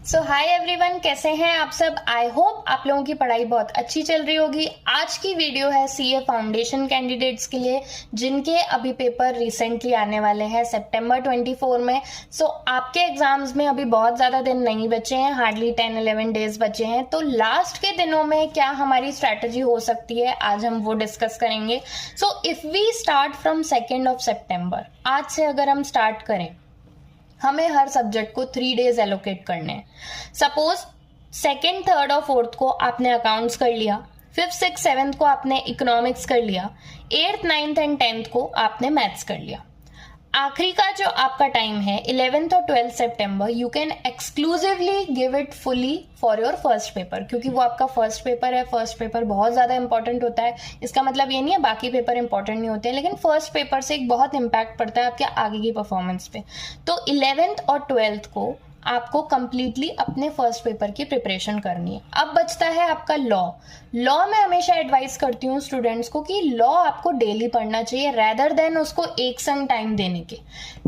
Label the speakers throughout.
Speaker 1: सो hi everyone, कैसे हैं आप सब। आई होप आप लोगों की पढ़ाई बहुत अच्छी चल रही होगी। आज की वीडियो है सीए फाउंडेशन कैंडिडेट्स के लिए जिनके अभी पेपर रिसेंटली आने वाले हैं सितंबर 24 में। आपके एग्जाम्स में अभी बहुत ज़्यादा दिन नहीं बचे हैं, हार्डली 10-11 डेज बचे हैं। तो लास्ट के दिनों में क्या हमारी स्ट्रैटेजी हो सकती है, आज हम वो डिस्कस करेंगे। इफ वी स्टार्ट फ्रॉम 2 सितंबर, आज से अगर हम स्टार्ट करें, हमें हर सब्जेक्ट को 3 डेज एलोकेट करने हैं। सपोज 2nd, 3rd और 4th को आपने अकाउंट्स कर लिया, 5th, 6th, 7th को आपने इकोनॉमिक्स कर लिया, 8th, 9th एंड 10th को आपने मैथ्स कर लिया। आखिरी का जो आपका टाइम है 11th और 12th September, you can exclusively give it fully for your first paper, क्योंकि वो आपका फर्स्ट पेपर है। फर्स्ट पेपर बहुत ज़्यादा इंपॉर्टेंट होता है। इसका मतलब ये नहीं है बाकी पेपर इंपॉर्टेंट नहीं होते हैं, लेकिन फर्स्ट पेपर से एक बहुत इम्पैक्ट पड़ता है आपके आगे की परफॉर्मेंस पे। तो 11th और 12th को आपको कंप्लीटली अपने फर्स्ट पेपर की प्रिपरेशन करनी है। अब बचता है आपका लॉ मैं हमेशा एडवाइस करती हूँ स्टूडेंट्स को कि लॉ आपको डेली पढ़ना चाहिए रेदर देन उसको एक संग टाइम देने के।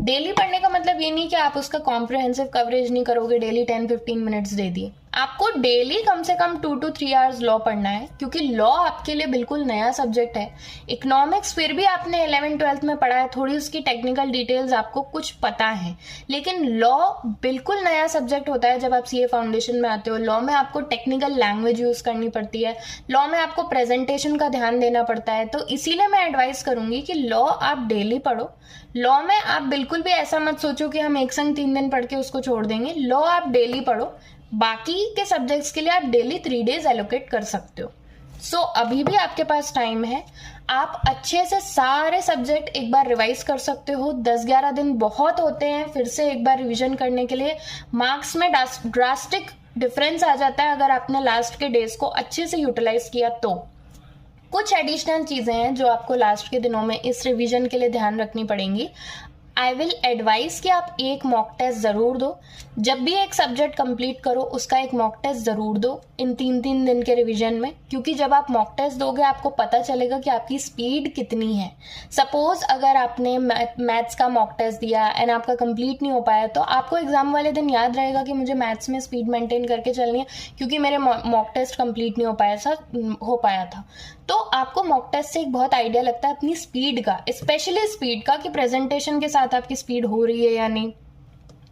Speaker 1: डेली पढ़ने का मतलब ये नहीं कि आप उसका कॉम्प्रिहेंसिव कवरेज नहीं करोगे, डेली 10-15 मिनट्स दे दिए। आपको डेली कम से कम 2 to 3 आवर्स लॉ पढ़ना है, क्योंकि लॉ आपके लिए बिल्कुल नया सब्जेक्ट है। इकोनॉमिक्स फिर भी आपने 11th-12th में पढ़ा है, थोड़ी उसकी टेक्निकल डिटेल्स आपको कुछ पता है, लेकिन लॉ बिल्कुल नया सब्जेक्ट होता है। जब आप सीए फाउंडेशन में आते हो, लॉ में आपको टेक्निकल लैंग्वेज यूज करनी पड़ती है, लॉ में आपको प्रेजेंटेशन का ध्यान देना पड़ता है। तो इसीलिए मैं एडवाइस करूंगी कि लॉ आप डेली पढ़ो। लॉ में आप बिल्कुल भी ऐसा मत सोचो कि हम एक संग 3 दिन पढ़ के उसको छोड़ देंगे। लॉ आप डेली पढ़ो, बाकी के सब्जेक्ट्स के लिए आप डेली 3 डेज एलोकेट कर सकते हो। अभी भी आपके पास टाइम है, आप अच्छे से सारे सब्जेक्ट एक बार रिवाइज कर सकते हो। 10-11 दिन बहुत होते हैं फिर से एक बार रिवीजन करने के लिए। मार्क्स में ड्रास्टिक डिफरेंस आ जाता है अगर आपने लास्ट के डेज को अच्छे से यूटिलाइज किया तो। कुछ एडिशनल चीजें हैं जो आपको लास्ट के दिनों में इस रिवीजन के लिए ध्यान रखनी पड़ेंगी। आई विल एडवाइस कि आप एक मॉक टेस्ट ज़रूर दो। जब भी एक सब्जेक्ट कंप्लीट करो उसका एक मॉक टेस्ट ज़रूर दो इन 3-3 दिन के रिवीजन में, क्योंकि जब आप मॉक टेस्ट दोगे आपको पता चलेगा कि आपकी स्पीड कितनी है। सपोज अगर आपने मैथ्स का मॉक टेस्ट दिया एंड आपका कंप्लीट नहीं हो पाया, तो आपको एग्जाम वाले दिन याद रहेगा कि मुझे मैथ्स में स्पीड मेंटेन करके चलनी है, क्योंकि मेरे मॉक टेस्ट कंप्लीट नहीं हो पाया था। तो आपको मॉक टेस्ट से एक बहुत आइडिया लगता है अपनी स्पीड का, स्पेशली स्पीड का, कि प्रेजेंटेशन के साथ आपकी स्पीड हो रही है या नहीं,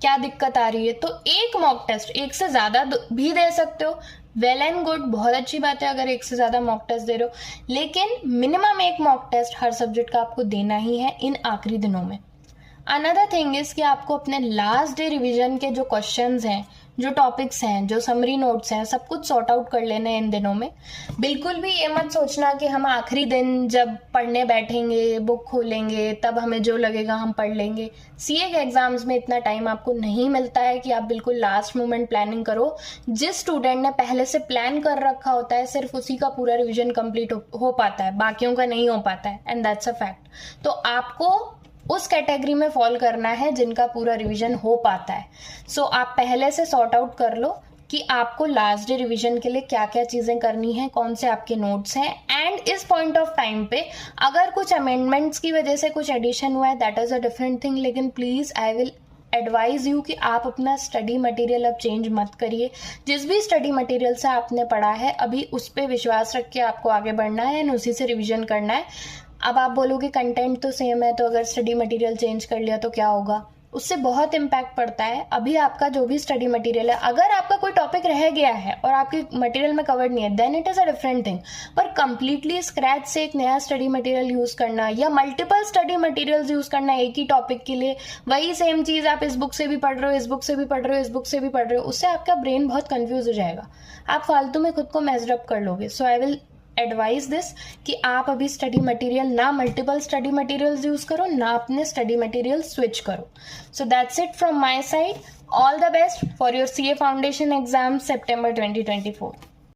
Speaker 1: क्या दिक्कत आ रही है। तो एक मॉक टेस्ट, एक से ज्यादा भी दे सकते हो, वेल एंड गुड, बहुत अच्छी बात है अगर एक से ज्यादा मॉक टेस्ट दे रहे हो, लेकिन मिनिमम एक मॉक टेस्ट हर सब्जेक्ट का आपको देना ही है इन आखिरी दिनों में। अनदर थिंग इज कि आपको अपने लास्ट डे रिवीजन के जो क्वेश्चंस हैं, जो टॉपिक्स हैं, जो समरी नोट्स हैं, सब कुछ सॉर्ट आउट कर लेने हैं इन दिनों में। बिल्कुल भी ये मत सोचना कि हम आखिरी दिन जब पढ़ने बैठेंगे, बुक खोलेंगे, तब हमें जो लगेगा हम पढ़ लेंगे। सीए के एग्जाम्स में इतना टाइम आपको नहीं मिलता है कि आप बिल्कुल लास्ट मोमेंट प्लानिंग करो। जिस स्टूडेंट ने पहले से प्लान कर रखा होता है सिर्फ उसी का पूरा रिविजन कंप्लीट हो पाता है, बाकियों का नहीं हो पाता है, एंड दैट्स अ फैक्ट। तो आपको उस कैटेगरी में फॉल करना है जिनका पूरा रिवीजन हो पाता है। आप पहले से सॉर्ट आउट कर लो कि आपको लास्ट डे रिवीजन के लिए क्या क्या चीजें करनी है, कौन से आपके नोट्स हैं, एंड इस पॉइंट ऑफ टाइम पे अगर कुछ अमेंडमेंट्स की वजह से कुछ एडिशन हुआ है, that is a different thing, लेकिन please I will advise you कि आप अपना स्टडी मटेरियल अब चेंज मत करिए। जिस भी स्टडी मटेरियल से आपने पढ़ा है अभी उस पर विश्वास रख के आपको आगे बढ़ना है एंड उसी से रिवीजन करना है। अब आप बोलोगे कंटेंट तो सेम है, तो अगर स्टडी मटेरियल चेंज कर लिया तो क्या होगा, उससे बहुत इम्पैक्ट पड़ता है। अभी आपका जो भी स्टडी मटेरियल है, अगर आपका कोई टॉपिक रह गया है और आपके मटेरियल में कवर्ड नहीं है, then it is a different thing. पर कंप्लीटली स्क्रैच से एक नया स्टडी मटेरियल यूज करना या मल्टीपल स्टडी मटेरियल्स यूज करना एक ही टॉपिक के लिए, वही सेम चीज आप इस बुक से भी पढ़ रहे हो, इस बुक से भी पढ़ रहे हो, इस बुक से भी पढ़ रहे हो, उससे आपका ब्रेन बहुत कंफ्यूज हो जाएगा, आप फालतू में खुद को मेजर अप कर लोगे। सो आई विल एडवाइस दिस कि आप अभी स्टडी मटेरियल ना मल्टीपल स्टडी मटेरियल्स यूज करो, ना अपने स्टडी मटेरियल स्विच करो। So that's it from my side. All the best for your CA foundation exam September 2024।